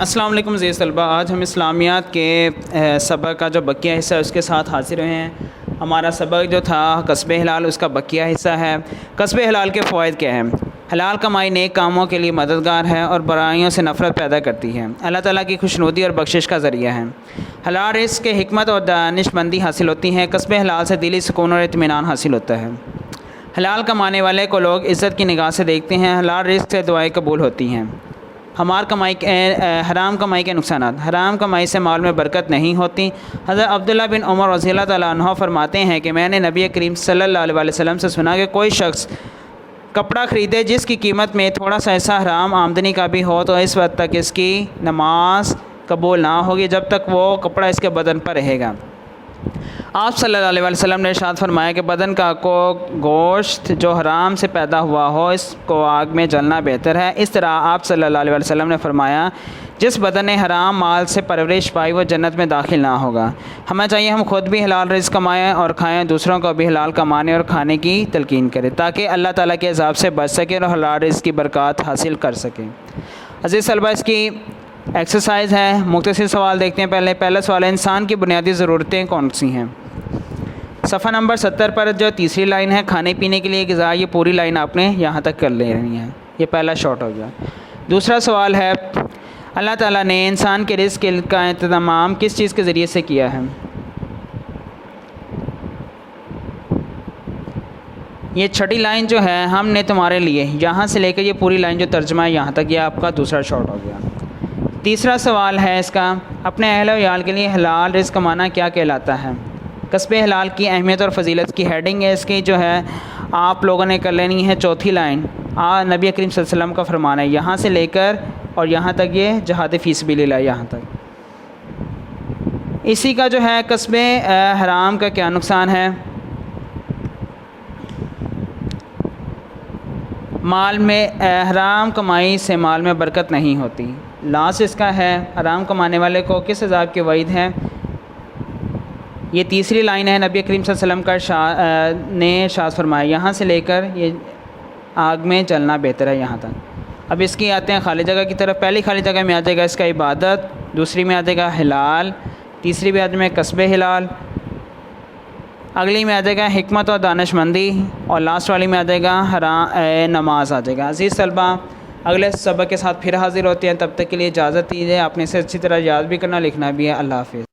السلام علیکم عزیز طلبہ، آج ہم اسلامیات کے سبق کا جو بقیہ حصہ ہے اس کے ساتھ حاضر ہوئے ہیں۔ ہمارا سبق جو تھا کسب حلال، اس کا بقیہ حصہ ہے۔ کسب حلال کے فوائد کیا ہیں؟ حلال کمائی نیک کاموں کے لیے مددگار ہے اور برائیوں سے نفرت پیدا کرتی ہے، اللہ تعالیٰ کی خوشنودی اور بخشش کا ذریعہ ہے۔ حلال رزق کے حکمت اور دانش مندی حاصل ہوتی ہے۔ کسب حلال سے دلی سکون اور اطمینان حاصل ہوتا ہے۔ حلال کمانے والے کو لوگ عزت کی نگاہ سے دیکھتے ہیں۔ حلال رزق سے دعائیں قبول ہوتی ہیں۔ حرام کمائی کے نقصانات۔ حرام کمائی سے مال میں برکت نہیں ہوتی۔ حضرت عبداللہ بن عمر رضی اللہ تعالیٰ عنہ فرماتے ہیں کہ میں نے نبی کریم صلی اللہ علیہ وسلم سے سنا کہ کوئی شخص کپڑا خریدے جس کی قیمت میں تھوڑا سا ایسا حرام آمدنی کا بھی ہو تو اس وقت تک اس کی نماز قبول نہ ہوگی جب تک وہ کپڑا اس کے بدن پر رہے گا۔ آپ صلی اللہ علیہ وسلم نے ارشاد فرمایا کہ بدن کا گوشت جو حرام سے پیدا ہوا ہو اس کو آگ میں جلنا بہتر ہے۔ اس طرح آپ صلی اللہ علیہ وسلم نے فرمایا جس بدن نے حرام مال سے پرورش پائی وہ جنت میں داخل نہ ہوگا۔ ہمیں چاہیے ہم خود بھی حلال رزق کمائیں اور کھائیں، دوسروں کو بھی حلال کمانے اور کھانے کی تلقین کریں تاکہ اللہ تعالیٰ کے عذاب سے بچ سکے اور حلال رزق کی برکات حاصل کر سکیں۔ عزیز طلبہ، اس کی ایکسرسائز ہے، مختصر سوال دیکھتے ہیں۔ پہلا سوال ہے، انسان کی بنیادی ضرورتیں کون سی ہیں؟ صفحہ نمبر 70 پر جو تیسری لائن ہے، کھانے پینے کے لیے غذا، یہ پوری لائن آپ نے یہاں تک کر لینی ہے۔ یہ پہلا شارٹ ہو گیا۔ دوسرا سوال ہے، اللہ تعالیٰ نے انسان کے رزق کا اہتمام کس چیز کے ذریعے سے کیا ہے؟ یہ چھٹی لائن جو ہے، ہم نے تمہارے لیے، یہاں سے لے کر یہ پوری لائن جو ترجمہ ہے یہاں تک، یہ آپ کا دوسرا شارٹ ہو گیا۔ تیسرا سوال ہے اس کا، اپنے اہل و عیال کے لیے حلال رزق کمانا کیا کہلاتا ہے؟ کسب حلال کی اہمیت اور فضیلت کی ہیڈنگ ہے اس کی جو ہے آپ لوگوں نے کر لینی ہے۔ چوتھی لائن نبی کریم صلی اللہ علیہ وسلم کا فرمان ہے، یہاں سے لے کر اور یہاں تک یہ جہاد فی سبیل اللہ یہاں تک۔ اسی کا جو ہے کسب حرام کا کیا نقصان ہے؟ مال میں حرام کمائی سے مال میں برکت نہیں ہوتی۔ لاس اس کا ہے، حرام کمانے والے کو کس عذاب کی وعید ہے؟ یہ تیسری لائن ہے، نبی کریم صلی اللہ علیہ وسلم نے ارشاد فرمایا یہاں سے لے کر یہ آگ میں جلنا بہتر ہے یہاں تک۔ اب اس کی آتے ہیں خالی جگہ کی طرف۔ پہلی خالی جگہ میں آ جائے گا اس کا عبادت، دوسری میں آ جائے گا حلال، تیسری میں آ جائے گا کسب حلال، اگلی میں آ جائے گا حکمت اور دانش مندی، اور لاسٹ والی میں آ جائے گا نماز آ جائے گا۔ عزیز طلبہ، اگلے سبق کے ساتھ پھر حاضر ہوتے ہیں، تب تک کے لیے اجازت دیجیے۔ آپ نے اسے اچھی طرح یاد بھی کرنا، لکھنا بھی ہے۔ اللہ حافظ۔